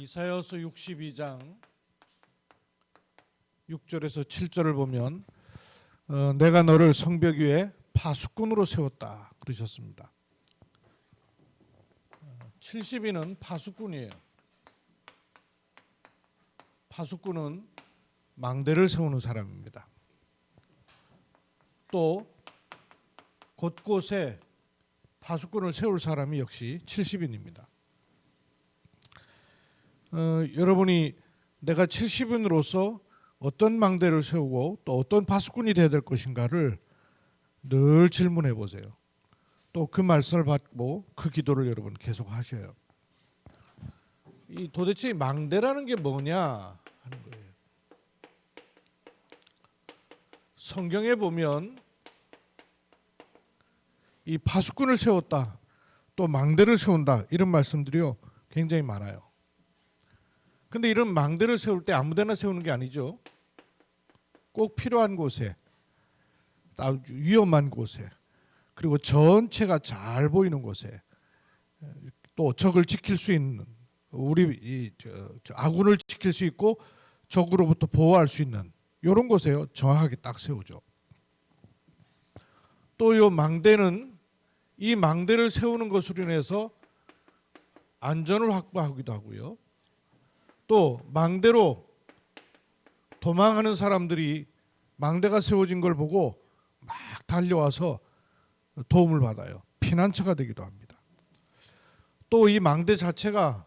이사야서 62장 6절에서 7절을 보면 내가 너를 성벽 위에 파수꾼으로 세웠다 그러셨습니다. 70인은 파수꾼이에요. 파수꾼은 망대를 세우는 사람입니다. 또 곳곳에 파수꾼을 세울 사람이 역시 70인입니다. 여러분이 내가 70인으로서 어떤 망대를 세우고 또 어떤 파수꾼이 되어야 될 것인가를 늘 질문해 보세요. 또 그 말씀을 받고 그 기도를 여러분 계속 하셔요. 이 도대체 망대라는 게 뭐냐 하는 거예요. 성경에 보면 이 파수꾼을 세웠다, 또 망대를 세운다 이런 말씀들이요 굉장히 많아요. 근데 이런 망대를 세울 때 아무데나 세우는 게 아니죠. 꼭 필요한 곳에, 아주 위험한 곳에, 그리고 전체가 잘 보이는 곳에, 또 적을 지킬 수 있는, 우리 아군을 지킬 수 있고 적으로부터 보호할 수 있는 이런 곳에요 정확하게 딱 세우죠. 또 이 망대는 이 망대를 세우는 것으로 인해서 안전을 확보하기도 하고요. 또 망대로 도망하는 사람들이 망대가 세워진 걸 보고 막 달려와서 도움을 받아요. 피난처가 되기도 합니다. 또 이 망대 자체가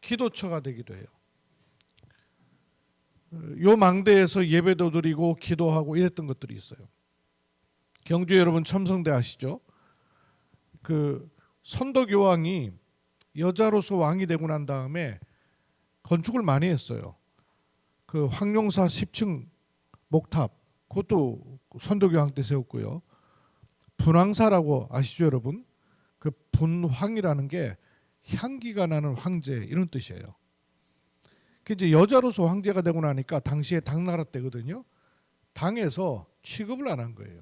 기도처가 되기도 해요. 이 망대에서 예배도 드리고 기도하고 이랬던 것들이 있어요. 경주 여러분 첨성대 아시죠? 그 선덕여왕이 여자로서 왕이 되고 난 다음에 건축을 많이 했어요. 그 황룡사 10층 목탑 그것도 선덕여왕 때 세웠고요. 분황사라고 아시죠 여러분? 그 분황이라는 게 향기가 나는 황제 이런 뜻이에요. 그 이제 여자로서 황제가 되고 나니까 당시에 당나라 때거든요. 당에서 취급을 안 한 거예요.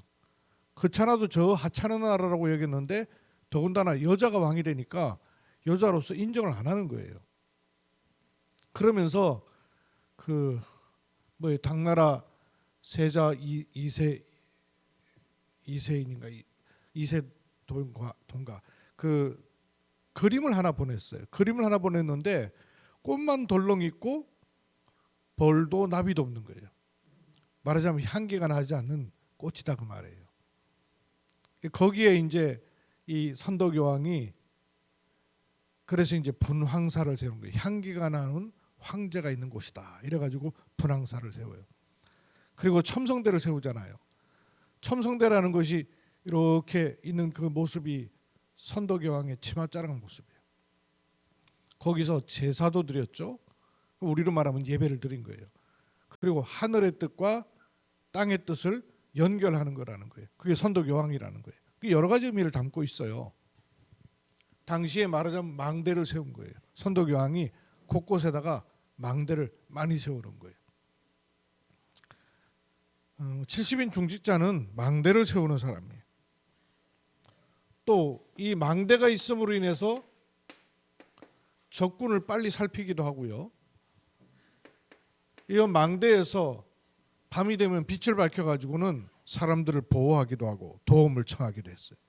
그렇잖아도 저 하찮은 나라라고 여겼는데 더군다나 여자가 왕이 되니까 여자로서 인정을 안 하는 거예요. 그러면서 그 당나라 세자 이세인인가 이세돈가 그 그림을 하나 보냈어요. 그림을 하나 보냈는데 꽃만 덜렁 있고 벌도 나비도 없는 거예요. 말하자면 향기가 나지 않는 꽃이다 그 말이에요. 거기에 이제 이 선덕여왕이 그래서 이제 분황사를 세운 거예요. 향기가 나는 황제가 있는 곳이다. 이래가지고 분황사를 세워요. 그리고 첨성대를 세우잖아요. 첨성대라는 것이 이렇게 있는 그 모습이 선덕여왕의 치맛자락 모습이에요. 거기서 제사도 드렸죠. 우리로 말하면 예배를 드린 거예요. 그리고 하늘의 뜻과 땅의 뜻을 연결하는 거라는 거예요. 그게 선덕여왕이라는 거예요. 여러 가지 의미를 담고 있어요. 당시에 말하자면 망대를 세운 거예요. 선덕여왕이 곳곳에다가 망대를 많이 세우는 거예요. 70인 중직자는 망대를 세우는 사람이에요. 또 이 망대가 있음으로 인해서 적군을 빨리 살피기도 하고요. 이 망대에서 밤이 되면 빛을 밝혀가지고는 사람들을 보호하기도 하고 도움을 청하기도 했어요.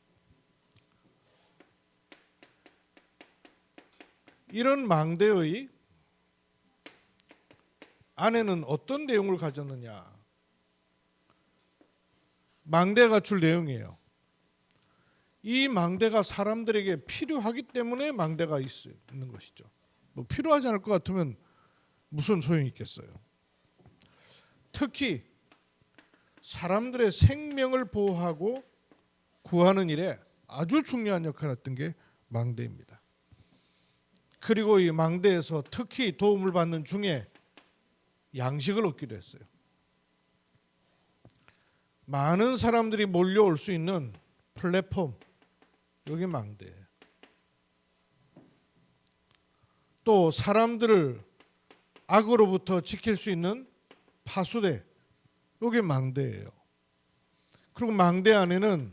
이런 망대의 안에는 어떤 내용을 가졌느냐? 망대가 줄 내용이에요. 이 망대가 사람들에게 필요하기 때문에 망대가 있는 것이죠. 필요하지 않을 것 같으면 무슨 소용이 있겠어요. 특히 사람들의 생명을 보호하고 구하는 일에 아주 중요한 역할을 했던 게 망대입니다. 그리고 이 망대에서 특히 도움을 받는 중에 양식을 얻기도 했어요. 많은 사람들이 몰려올 수 있는 플랫폼, 여기 망대예요. 또 사람들을 악으로부터 지킬 수 있는 파수대, 여기 망대예요. 그리고 망대 안에는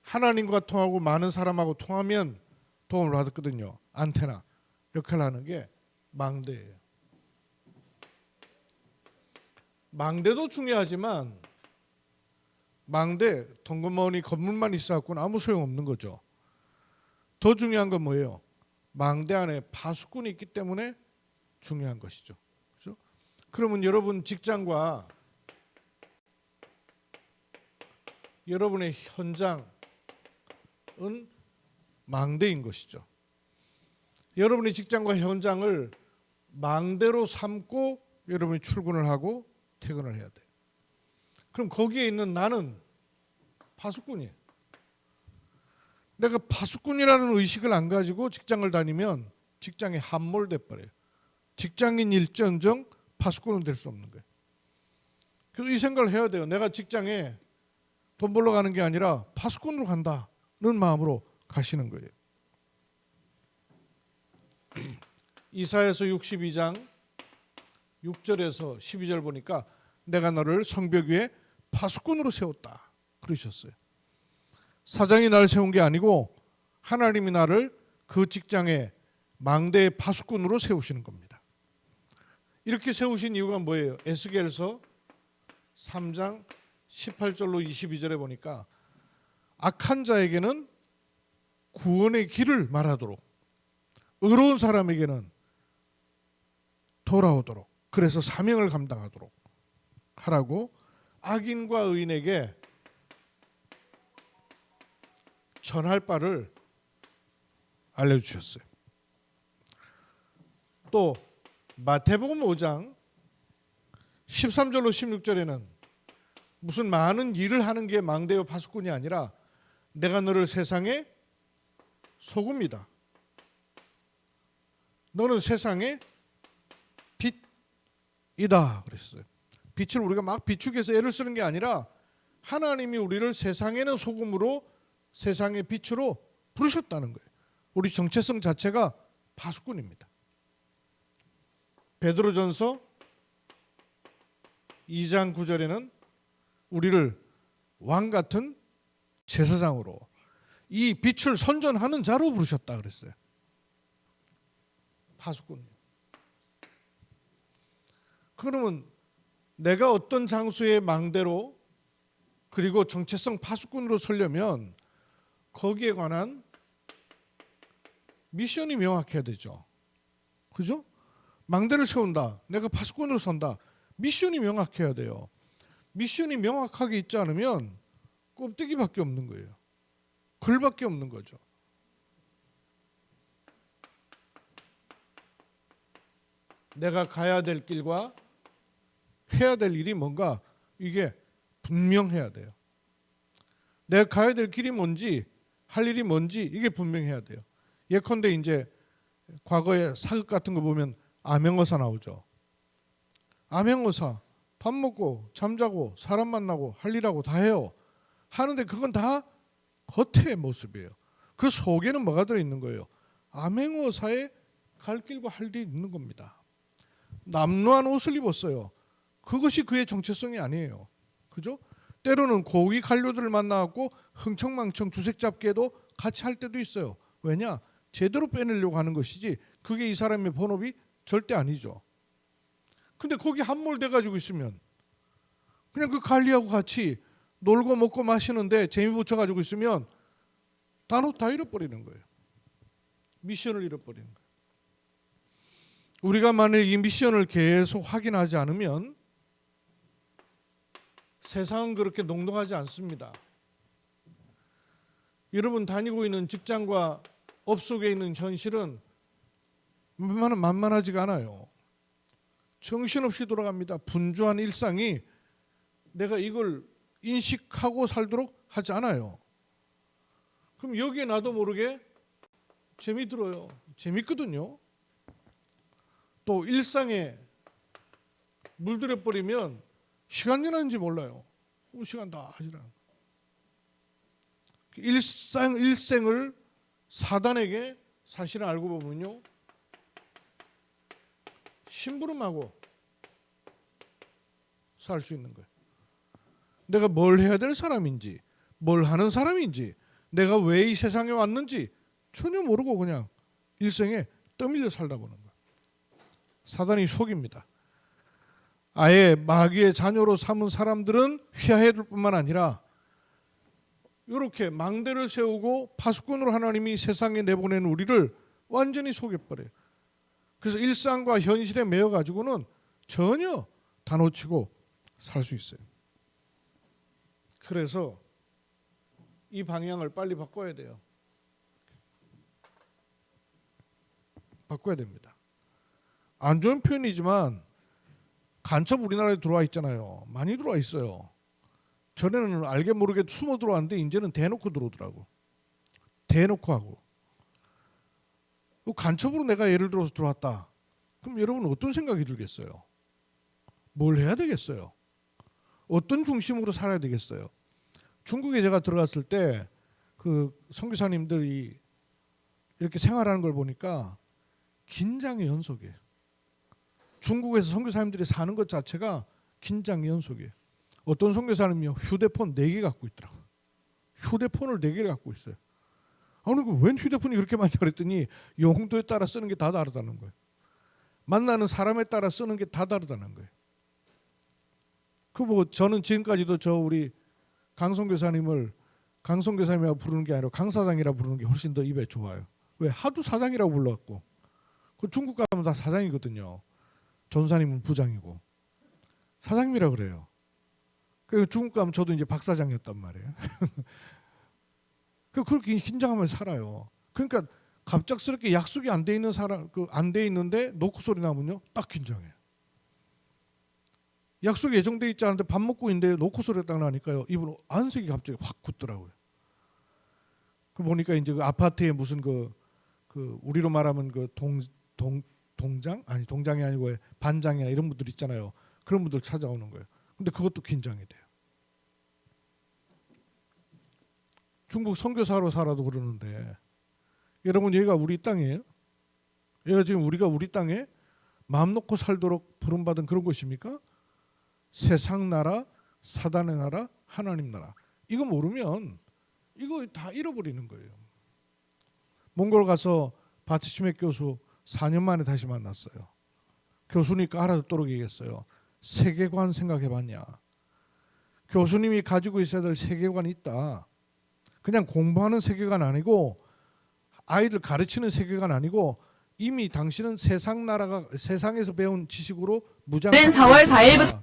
하나님과 통하고 많은 사람하고 통하면 도움을 받았거든요. 안테나 역할을 하는 게 망대예요. 망대도 중요하지만 망대 덩그머니 건물만 있어갖고는 아무 소용없는 거죠. 더 중요한 건 뭐예요? 망대 안에 파수꾼이 있기 때문에 중요한 것이죠. 그렇죠? 그러면 여러분 직장과 여러분의 현장은 망대인 것이죠. 여러분의 직장과 현장을 망대로 삼고 여러분이 출근을 하고 퇴근을 해야 돼요. 그럼 거기에 있는 나는 파수꾼이에요. 내가 파수꾼이라는 의식을 안 가지고 직장을 다니면 직장에 함몰돼 버려요. 직장인 일전정 파수꾼은 될 수 없는 거예요. 그래서 이 생각을 해야 돼요. 내가 직장에 돈 벌러 가는 게 아니라 파수꾼으로 간다는 마음으로 가시는 거예요. 이사야서 62장 6절에서 12절 보니까 내가 너를 성벽 위에 파수꾼으로 세웠다 그러셨어요. 사장이 나를 세운 게 아니고 하나님이 나를 그 직장에 망대의 파수꾼으로 세우시는 겁니다. 이렇게 세우신 이유가 뭐예요? 에스겔서 3장 18절로 22절에 보니까 악한 자에게는 구원의 길을 말하도록 의로운 사람에게는 돌아오도록 그래서 사명을 감당하도록 하라고 악인과 의인에게 전할 바를 알려주셨어요. 또 마태복음 5장 13절로 16절에는 무슨 많은 일을 하는 게 망대와 파수꾼이 아니라 내가 너를 세상의 소금이다. 너는 세상의 빛이다 그랬어요. 빛을 우리가 막 비추기 위해서 애를 쓰는 게 아니라 하나님이 우리를 세상에는 소금으로 세상의 빛으로 부르셨다는 거예요. 우리 정체성 자체가 파수꾼입니다. 베드로전서 2장 9절에는 우리를 왕 같은 제사장으로 이 빛을 선전하는 자로 부르셨다 그랬어요. 파수꾼. 그러면 내가 어떤 장소의 망대로 그리고 정체성 파수꾼으로 서려면 거기에 관한 미션이 명확해야 되죠. 그죠? 망대를 세운다. 내가 파수꾼으로 선다. 미션이 명확해야 돼요. 미션이 명확하게 있지 않으면 껍데기밖에 없는 거예요. 글밖에 없는 거죠. 내가 가야 될 길과 해야 될 일이 뭔가 이게 분명해야 돼요. 내가 가야 될 길이 뭔지 할 일이 뭔지 이게 분명해야 돼요. 예컨대 이제 과거에 사극 같은 거 보면 암행어사 나오죠. 암행어사 밥 먹고 잠자고 사람 만나고 할 일하고 다 해요. 하는데 그건 다 겉의 모습이에요. 그 속에는 뭐가 들어있는 거예요? 암행어사의 갈 길과 할 일이 있는 겁니다. 남루한 옷을 입었어요. 그것이 그의 정체성이 아니에요. 그죠? 때로는 고위 관료들을 만나갖고 흥청망청 주색 잡기에도 같이 할 때도 있어요. 왜냐? 제대로 빼내려고 하는 것이지 그게 이 사람의 본업이 절대 아니죠. 근데 거기 함몰돼 가지고 있으면 그냥 그 관리하고 같이 놀고 먹고 마시는데 재미 붙여 가지고 있으면 다 잃어버리는 거예요. 미션을 잃어버리는 거예요. 우리가 만약 이 미션을 계속 확인하지 않으면 세상은 그렇게 농동하지 않습니다. 여러분 다니고 있는 직장과 업 속에 있는 현실은 만만하지가 않아요. 정신없이 돌아갑니다. 분주한 일상이 내가 이걸 인식하고 살도록 하지 않아요. 그럼 여기에 나도 모르게 재미 들어요. 재밌거든요. 또 일상에 물들여 버리면 시간 지났는지 몰라요. 시간 다 지나. 일생을 사단에게 사실을 알고 보면요 심부름하고 살 수 있는 거예요. 내가 뭘 해야 될 사람인지 뭘 하는 사람인지 내가 왜 이 세상에 왔는지 전혀 모르고 그냥 일생에 떠밀려 살다 보는 거예요. 사단이 속입니다. 아예 마귀의 자녀로 삼은 사람들은 휘하해 둘 뿐만 아니라 이렇게 망대를 세우고 파수꾼으로 하나님이 세상에 내보낸 우리를 완전히 속여버려요. 그래서 일상과 현실에 매여 가지고는 전혀 다 놓치고 살 수 있어요. 그래서 이 방향을 빨리 바꿔야 돼요. 바꿔야 됩니다. 안 좋은 표현이지만 간첩 우리나라에 들어와 있잖아요. 많이 들어와 있어요. 전에는 알게 모르게 숨어 들어왔는데 이제는 대놓고 들어오더라고. 대놓고 하고. 간첩으로 내가 예를 들어서 들어왔다. 그럼 여러분 어떤 생각이 들겠어요? 뭘 해야 되겠어요? 어떤 중심으로 살아야 되겠어요? 중국에 제가 들어갔을 때 그 선교사님들이 이렇게 생활하는 걸 보니까 긴장의 연속이에요. 중국에서 선교사님들이 사는 것 자체가 긴장의 연속이에요. 어떤 선교사님이요 휴대폰 4개 갖고 있더라고요. 휴대폰을 4개 갖고 있어요. 아니 웬 휴대폰이 그렇게 많냐 그랬더니 용도에 따라 쓰는 게 다 다르다는 거예요. 만나는 사람에 따라 쓰는 게 다 다르다는 거예요. 그 뭐 저는 지금까지도 저 우리 강성교사님을 강성교사님이라고 부르는 게 아니라 강사장이라 부르는 게 훨씬 더 입에 좋아요. 왜? 하도 사장이라고 불러갖고. 그 중국 가면 다 사장이거든요. 전사님은 부장이고 사장님이라 그래요. 그리고 중국 가면 저도 이제 박사장이었단 말이에요. 그렇게 긴장하면서 살아요. 그러니까 갑작스럽게 약속이 안 돼 있는 사람, 안 돼 있는데 노크 소리 나면요, 딱 긴장해요. 약속이 예정돼 있지 않은데 밥 먹고 있는데 노크 소리가 딱 나니까요, 입으로 안색이 갑자기 확 굳더라고요. 그 보니까 이제 그 아파트에 무슨 그 우리로 말하면 그 동장 아니 동장이 아니고 반장이나 이런 분들 있잖아요. 그런 분들 찾아오는 거예요. 근데 그것도 긴장이 돼요. 중국 선교사로 살아도 그러는데 여러분 얘가 우리 땅이에요? 얘가 지금 우리가 우리 땅에 마음 놓고 살도록 부름받은 그런 것입니까? 세상 나라, 사단의 나라, 하나님 나라. 이거 모르면 이거 다 잃어버리는 거예요. 몽골 가서 바티슈맥 교수 4년 만에 다시 만났어요. 교수니까 알아듣도록 얘기했어요. 세계관 생각해봤냐? 교수님이 가지고 있어야 될 세계관이 있다. 그냥 공부하는 세계관 아니고 아이들 가르치는 세계관 아니고 이미 당신은 세상에서 배운 지식으로 무장한 4월 4일부터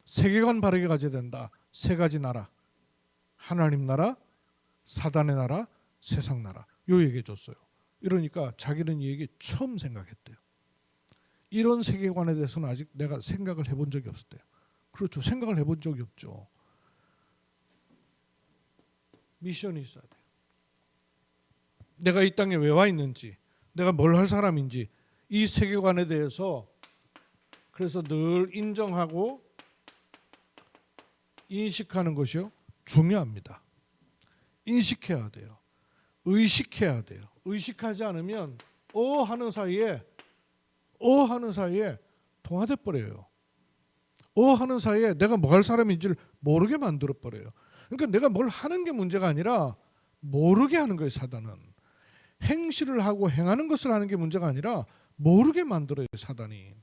세계관 바르게 가져야 된다. 3가지 나라. 하나님 나라, 사단의 나라, 세상 나라. 요 얘기해 줬어요. 이러니까 자기는 이 얘기 처음 생각했대요. 이런 세계관에 대해서는 아직 내가 생각을 해본 적이 없었대요. 그렇죠. 생각을 해본 적이 없죠. 미션이 있어야 돼요. 내가 이 땅에 왜 와 있는지, 내가 뭘 할 사람인지 이 세계관에 대해서 그래서 늘 인정하고 인식하는 것이요 중요합니다. 인식해야 돼요. 의식해야 돼요. 의식하지 않으면 하는 사이에 동화돼 버려요. 하는 사이에 내가 뭐 할 사람인지를 모르게 만들어 버려요. 그러니까 내가 뭘 하는 게 문제가 아니라 모르게 하는 거예요. 사단은 행실을 하고 행하는 것을 하는 게 문제가 아니라 모르게 만들어요. 사단이.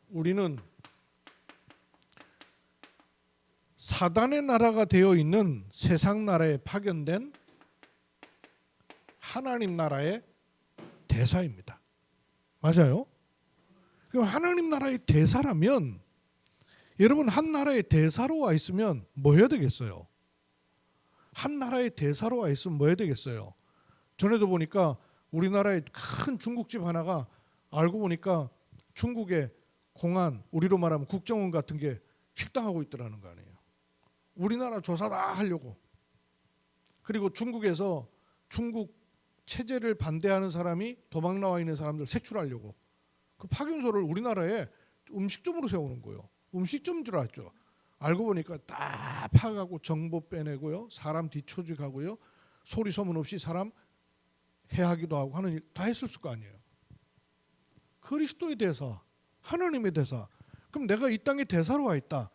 우리는 사단의 나라가 되어 있는 세상 나라에 파견된 하나님 나라의 대사입니다. 맞아요? 그럼 하나님 나라의 대사라면 여러분 한 나라의 대사로 와 있으면 뭐 해야 되겠어요? 한 나라의 대사로 와 있으면 뭐 해야 되겠어요? 전에도 보니까 우리나라의 큰 중국집 하나가 알고 보니까 중국의 공안, 우리로 말하면 국정원 같은 게 식당하고 있더라는 거 아니에요. 우리나라 조사 다 하려고. 그리고 중국에서 중국 체제를 반대하는 사람이 도망 나와 있는 사람들 색출하려고 그 파견소를 우리나라에 음식점으로 세우는 거예요. 음식점인 줄 알았죠. 알고 보니까 다 파악하고 정보 빼내고요. 사람 뒤초직하고요. 소리 소문 없이 사람 해하기도 하고 하는 일 다 했을 거 아니에요. 그리스도의 대사, 하나님의 대사. 그럼 내가 이 땅에 대사로 와 있다.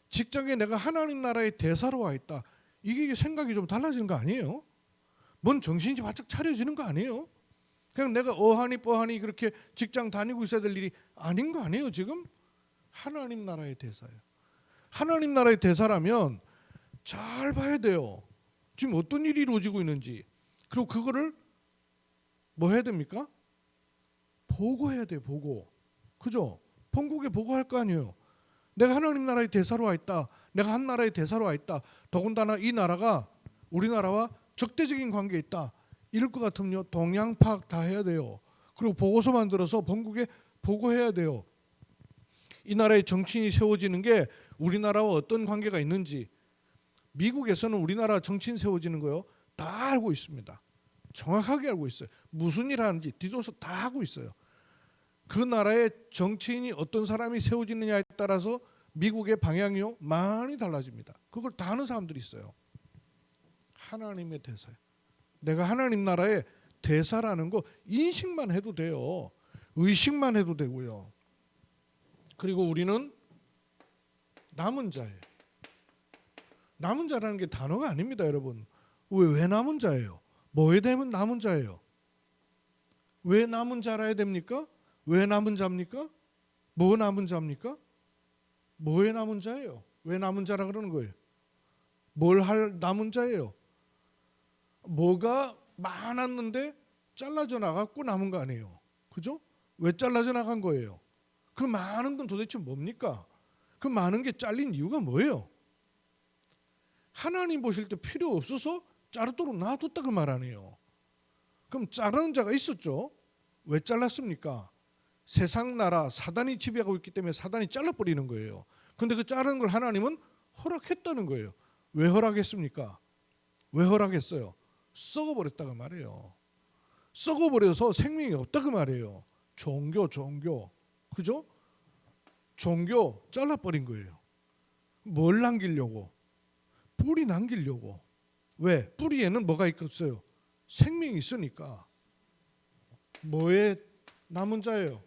직장에 내가 하나님 나라의 대사로 와 있다. 이게 생각이 좀 달라지는 거 아니에요? 뭔 정신이 바짝 차려지는 거 아니에요? 그냥 내가 어하니 뻐하니 그렇게 직장 다니고 있어야 될 일이 아닌 거 아니에요 지금? 하나님 나라의 대사예요. 하나님 나라의 대사라면 잘 봐야 돼요. 지금 어떤 일이 이루어지고 있는지. 그리고 그거를 뭐 해야 됩니까? 보고해야 돼요. 보고. 그죠? 본국에 보고할 거 아니에요. 내가 하나님 나라의 대사로 와 있다. 내가 한 나라의 대사로 와 있다. 더군다나 이 나라가 우리나라와 적대적인 관계에 있다. 이럴 것 같으면요. 동향 파악 다 해야 돼요. 그리고 보고서 만들어서 본국에 보고해야 돼요. 이 나라의 정치인이 세워지는 게 우리나라와 어떤 관계가 있는지. 미국에서는 우리나라 정치인 세워지는 거요. 다 알고 있습니다. 정확하게 알고 있어요. 무슨 일 하는지 뒤져서 다 하고 있어요. 그 나라의 정치인이 어떤 사람이 세워지느냐에 따라서 미국의 방향이요 많이 달라집니다. 그걸 다 아는 사람들이 있어요. 하나님의 대사예요. 내가 하나님 나라의 대사라는 거 인식만 해도 돼요. 의식만 해도 되고요. 그리고 우리는 남은 자예요. 남은 자라는 게 단어가 아닙니다, 여러분. 왜 남은 자예요? 뭐에 대면 남은 자예요? 왜 남은 자라야 됩니까? 왜 남은 자입니까? 뭐 남은 자입니까? 뭐에 남은 자예요? 왜 남은 자라 그러는 거예요? 뭘 할 남은 자예요? 뭐가 많았는데 잘라져 나갔고 남은 거 아니에요? 그죠? 왜 잘라져 나간 거예요? 그 많은 건 도대체 뭡니까? 그 많은 게 잘린 이유가 뭐예요? 하나님 보실 때 필요 없어서 자르도록 놔뒀다 그 말 아니에요. 그럼 자르는 자가 있었죠. 왜 잘랐습니까? 세상 나라 사단이 지배하고 있기 때문에 사단이 잘라버리는 거예요. 근데 그 자르는 걸 하나님은 허락했다는 거예요. 왜 허락했습니까? 왜 허락했어요? 썩어버렸다 그 말이에요. 썩어버려서 생명이 없다 그 말이에요. 종교 그죠? 종교 잘라버린 거예요. 뭘 남기려고? 뿌리 남기려고. 왜? 뿌리에는 뭐가 있겠어요? 생명이 있으니까. 뭐에 남은 자예요?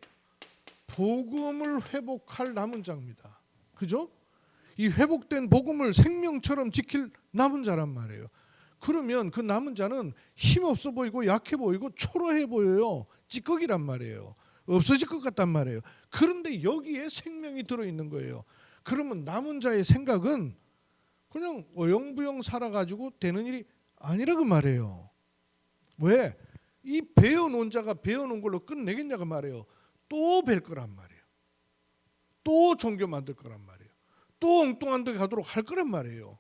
복음을 회복할 남은 자입니다. 그죠? 이 회복된 복음을 생명처럼 지킬 남은 자란 말이에요. 그러면 그 남은 자는 힘없어 보이고 약해 보이고 초라해 보여요. 찌꺼기란 말이에요. 없어질 것 같단 말이에요. 그런데 여기에 생명이 들어있는 거예요. 그러면 남은 자의 생각은 그냥 어영부영 살아가지고 되는 일이 아니라 그 말이에요. 왜? 이 배워놓은 자가 배워놓은 걸로 끝내겠냐고 말이에요. 또 뵐 거란 말이에요. 또 종교 만들 거란 말이에요. 또 엉뚱한 데 가도록 할 거란 말이에요.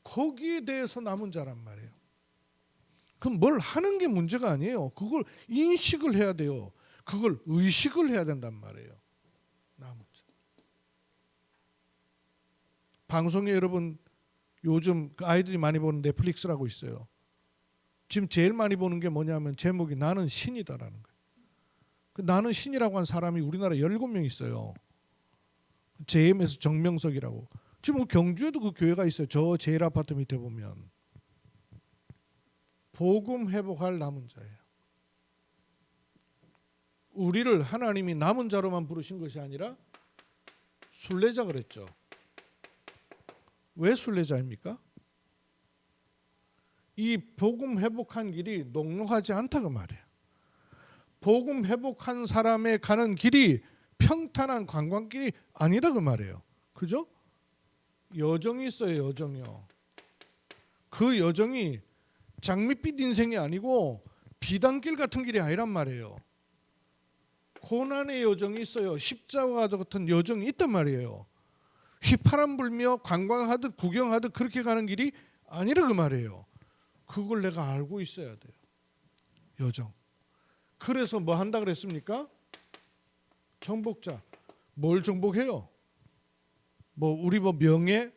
거기에 대해서 남은 자란 말이에요. 그럼 뭘 하는 게 문제가 아니에요. 그걸 인식을 해야 돼요. 그걸 의식을 해야 된단 말이에요. 남은 자. 방송에 여러분 요즘 그 아이들이 많이 보는 넷플릭스라고 있어요. 지금 제일 많이 보는 게 뭐냐면 제목이 나는 신이다라는 거예요. 그 나는 신이라고 한 사람이 우리나라 17명 있어요. JMS 정명석이라고. 지금 경주에도 그 교회가 있어요. 저 제일 아파트 밑에 보면. 복음 회복할 남은 자예요. 우리를 하나님이 남은 자로만 부르신 것이 아니라 순례자 그랬죠. 왜 순례자입니까? 이 복음 회복한 길이 녹록하지 않다 그 말이에요. 복음 회복한 사람의 가는 길이 평탄한 관광길이 아니다 그 말이에요. 그죠? 여정이 있어요. 여정이요. 그 여정이 장밋빛 인생이 아니고 비단길 같은 길이 아니란 말이에요. 고난의 여정이 있어요. 십자가 같은 여정이 있단 말이에요. 휘파람 불며 관광하듯 구경하듯 그렇게 가는 길이 아니라 그 말이에요. 그걸 내가 알고 있어야 돼요. 여정. 그래서 뭐 한다 그랬습니까? 정복자. 뭘 정복해요? 뭐 우리 뭐 명예,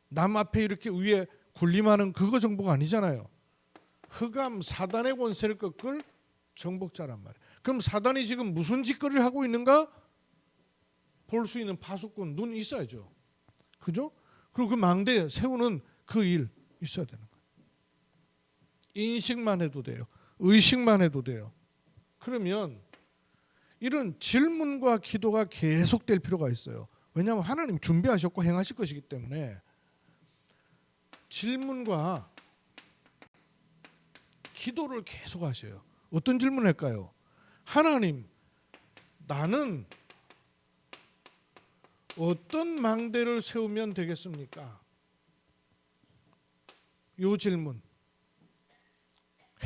남 앞에 이렇게 위에 군림하는 그거 정복 아니잖아요. 흑암 사단의 권세를 꺾을 정복자란 말이에요. 그럼 사단이 지금 무슨 짓거리를 하고 있는가? 볼 수 있는 파수꾼 눈 있어야죠. 그죠? 그리고 그 망대 세우는 그 일 있어야 되는 거예요. 인식만 해도 돼요. 의식만 해도 돼요. 그러면 이런 질문과 기도가 계속될 필요가 있어요. 왜냐하면 하나님 준비하셨고 행하실 것이기 때문에 질문과 기도를 계속 하셔요. 어떤 질문을 할까요? 하나님, 나는 어떤 망대를 세우면 되겠습니까? 이 질문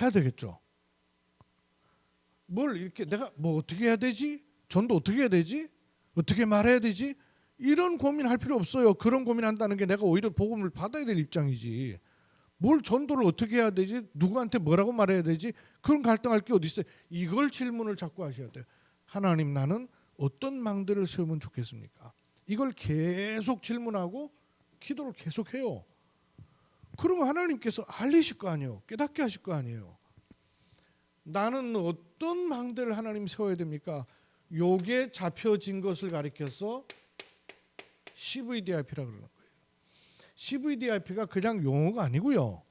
해야 되겠죠. 뭘 이렇게 내가 뭐 어떻게 해야 되지? 전도 어떻게 해야 되지? 어떻게 말해야 되지? 이런 고민할 필요 없어요. 그런 고민한다는 게 내가 오히려 복음을 받아야 될 입장이지. 뭘 전도를 어떻게 해야 되지? 누구한테 뭐라고 말해야 되지? 그런 갈등할 게 어디 있어요? 이걸 질문을 자꾸 하셔야 돼요. 하나님, 나는 어떤 망대를 세우면 좋겠습니까? 이걸 계속 질문하고 기도를 계속해요. 그러면 하나님께서 알리실 거 아니에요. 깨닫게 하실 거 아니에요. 나는 어떤 망대를 하나님 세워야 됩니까? 요게 잡혀진 것을 가리켜서 CVDIP라고 그러는 거예요. CVDIP가 그냥 용어가 아니고요.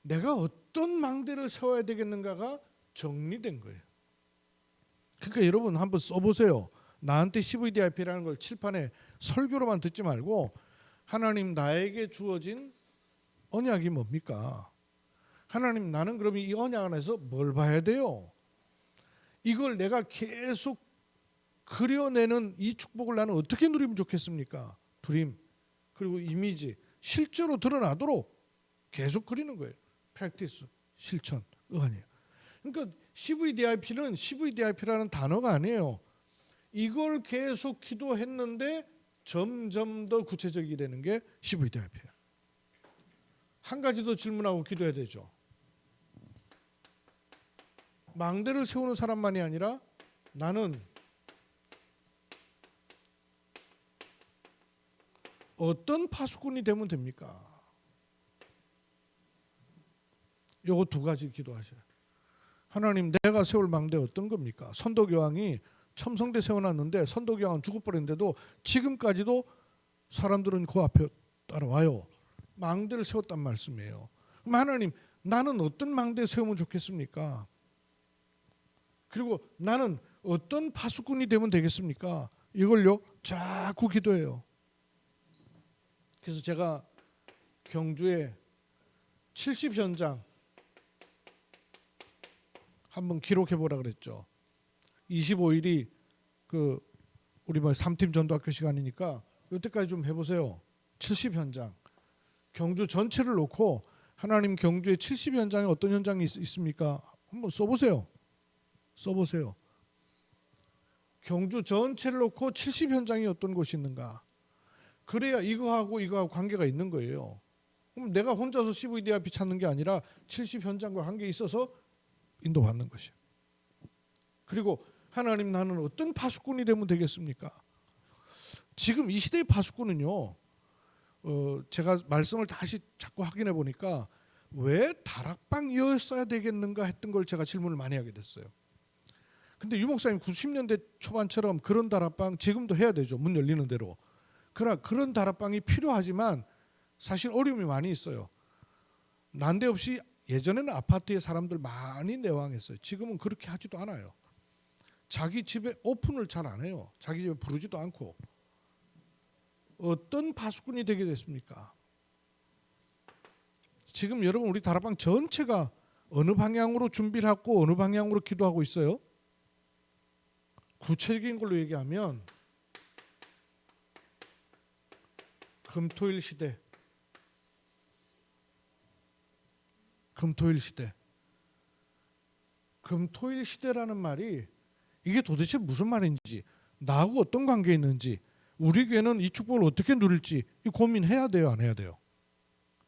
내가 어떤 망대를 세워야 되겠는가가 정리된 거예요. 그러니까 여러분 한번 써보세요. 나한테 CVDIP라는 걸 칠판에 설교로만 듣지 말고 하나님, 나에게 주어진 언약이 뭡니까? 하나님, 나는 그러면 이 언약 안에서 뭘 봐야 돼요? 이걸 내가 계속 그려내는 이 축복을 나는 어떻게 누리면 좋겠습니까? 드림, 그리고 이미지, 실제로 드러나도록 계속 그리는 거예요. 프랙티스, 실천, 아니에요. 그러니까 CVDIP는 CVDIP라는 단어가 아니에요. 이걸 계속 기도했는데 점점 더 구체적이 되는 게 CVDIP예요. 한 가지 더 질문하고 기도해야 되죠. 망대를 세우는 사람만이 아니라 나는 어떤 파수꾼이 되면 됩니까? 요거 두 가지 기도하셔요. 하나님, 내가 세울 망대 어떤 겁니까? 선덕여왕이 첨성대 세워놨는데 선덕여왕은 죽어버렸는데도 지금까지도 사람들은 그 앞에 따라와요. 망대를 세웠단 말씀이에요. 그럼 하나님, 나는 어떤 망대 세우면 좋겠습니까? 그리고 나는 어떤 파수꾼이 되면 되겠습니까? 이걸요 자꾸 기도해요. 그래서 제가 경주에 70현장 한번 기록해 보라 그랬죠. 25일이 그 우리 뭐 3팀 전도학교 시간이니까 이때까지 좀 해보세요. 70현장 경주 전체를 놓고 하나님, 경주의 70현장에 어떤 현장이 있습니까? 한번 써보세요. 써보세요. 경주 전체를 놓고 70현장이 어떤 곳이 있는가? 그래야 이거하고 관계가 있는 거예요. 그럼 내가 혼자서 CVDIP 찾는 게 아니라 70현장과 관계 있어서 인도받는 것이에요. 그리고 하나님, 나는 어떤 파수꾼이 되면 되겠습니까? 지금 이 시대의 파수꾼은요, 제가 말씀을 다시 자꾸 확인해 보니까 왜 다락방이었어야 되겠는가 했던 걸 제가 질문을 많이 하게 됐어요. 근데 유 목사님 90년대 초반처럼 그런 다락방 지금도 해야 되죠. 문 열리는 대로. 그러나 그런 다락방이 필요하지만 사실 어려움이 많이 있어요. 난데없이 예전에는 아파트에 사람들 많이 내왕했어요. 지금은 그렇게 하지도 않아요. 자기 집에 오픈을 잘 안 해요. 자기 집에 부르지도 않고. 어떤 파수꾼이 되게 됐습니까? 지금 여러분 우리 다락방 전체가 어느 방향으로 준비를 하고 어느 방향으로 기도하고 있어요? 구체적인 걸로 얘기하면 금토일 시대, 금토일 시대, 금토일 시대라는 말이 이게 도대체 무슨 말인지, 나하고 어떤 관계에 있는지, 우리 교회는 이 축복을 어떻게 누릴지 이 고민해야 돼요, 안 해야 돼요?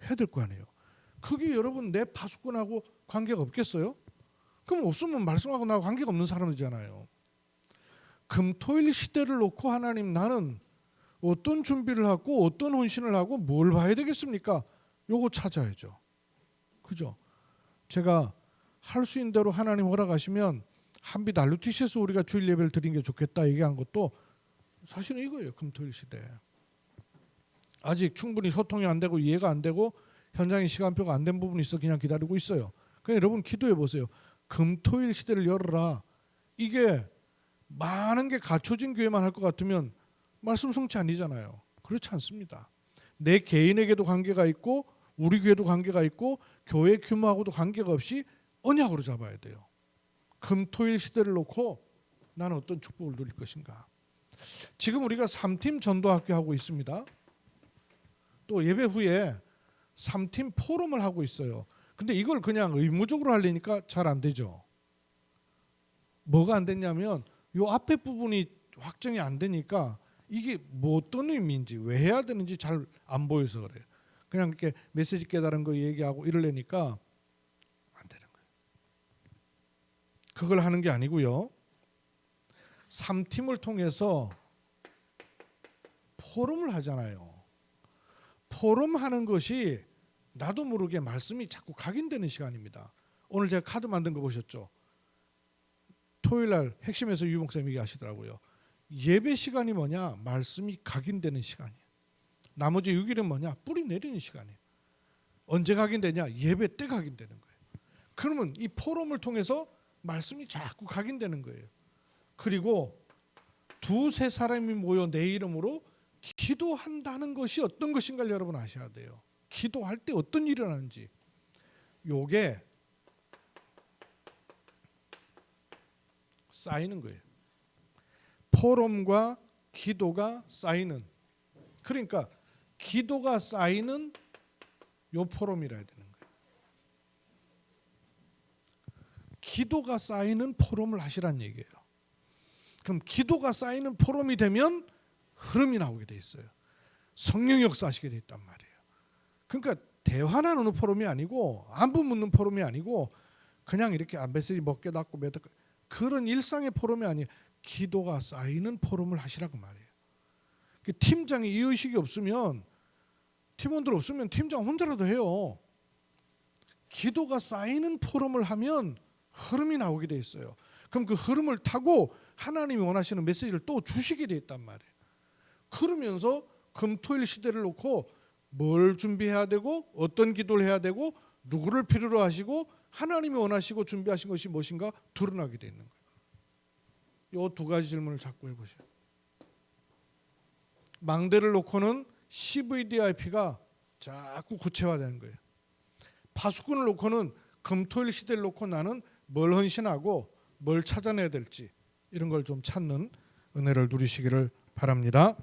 해야 될 거 아니에요. 그게 여러분 내 파수꾼하고 관계가 없겠어요? 그럼 없으면 말씀하고 나하고 관계가 없는 사람이잖아요. 금토일 시대를 놓고 하나님, 나는 어떤 준비를 하고 어떤 헌신을 하고 뭘 봐야 되겠습니까? 요거 찾아야죠. 그죠? 제가 할 수 있는 대로 하나님 허락하시면 한빛 알루티시에서 우리가 주일 예배를 드린 게 좋겠다 얘기한 것도 사실은 이거예요. 금토일 시대. 아직 충분히 소통이 안 되고 이해가 안 되고 현장의 시간표가 안 된 부분이 있어 그냥 기다리고 있어요. 그러니까 여러분 기도해 보세요. 금토일 시대를 열어라. 이게 많은 게 갖춰진 교회만 할 것 같으면 말씀 성취 아니잖아요. 그렇지 않습니다. 내 개인에게도 관계가 있고 우리 교회도 관계가 있고 교회 규모하고도 관계가 없이 언약으로 잡아야 돼요. 금토일 시대를 놓고 나는 어떤 축복을 누릴 것인가. 지금 우리가 3팀 전도학교 하고 있습니다. 또 예배 후에 3팀 포럼을 하고 있어요. 근데 이걸 그냥 의무적으로 하려니까 잘 안 되죠. 뭐가 안 됐냐면 이 앞에 부분이 확정이 안 되니까 이게 뭐 어떤 의미인지 왜 해야 되는지 잘 안 보여서 그래요. 그냥 이렇게 메시지 깨달은 거 얘기하고 이러려니까 안 되는 거예요. 그걸 하는 게 아니고요. 3팀을 통해서 포럼을 하잖아요. 포럼 하는 것이 나도 모르게 말씀이 자꾸 각인되는 시간입니다. 오늘 제가 카드 만든 거 보셨죠? 토요일 날 핵심에서 유 목사님이 얘기하시더라고요. 예배 시간이 뭐냐? 말씀이 각인되는 시간이에요. 나머지 6일은 뭐냐? 뿌리 내리는 시간이에요. 언제 각인되냐? 예배 때 각인되는 거예요. 그러면 이 포럼을 통해서 말씀이 자꾸 각인되는 거예요. 그리고 두세 사람이 모여 내 이름으로 기도한다는 것이 어떤 것인가를 여러분 아셔야 돼요. 기도할 때 어떤 일이 일어나는지. 요게 쌓이는 거예요. 포럼과 기도가 쌓이는. 그러니까 기도가 쌓이는 요 포럼이라 해야 되는 거예요. 기도가 쌓이는 포럼을 하시란 얘기예요. 그럼 기도가 쌓이는 포럼이 되면 흐름이 나오게 돼 있어요. 성령 역사하시게 돼 있단 말이에요. 그러니까 대화 나누는 포럼이 아니고 안부 묻는 포럼이 아니고 그냥 이렇게 메시지 먹게 닫고 그런 일상의 포럼이 아니에요. 기도가 쌓이는 포럼을 하시라고 말이에요. 팀장이 이 의식이 없으면 팀원들 없으면 팀장 혼자라도 해요. 기도가 쌓이는 포럼을 하면 흐름이 나오게 돼 있어요. 그럼 그 흐름을 타고 하나님이 원하시는 메시지를 또 주시게 돼 있단 말이에요. 그러면서 금토일 시대를 놓고 뭘 준비해야 되고 어떤 기도를 해야 되고 누구를 필요로 하시고 하나님이 원하시고 준비하신 것이 무엇인가 드러나게 돼 있는 거예요. 이 두 가지 질문을 자꾸 해보세요. 망대를 놓고는 CVDIP가 자꾸 구체화되는 거예요. 파수꾼을 놓고는 금토일 시대를 놓고 나는 뭘 헌신하고 뭘 찾아내야 될지 이런 걸 좀 찾는 은혜를 누리시기를 바랍니다.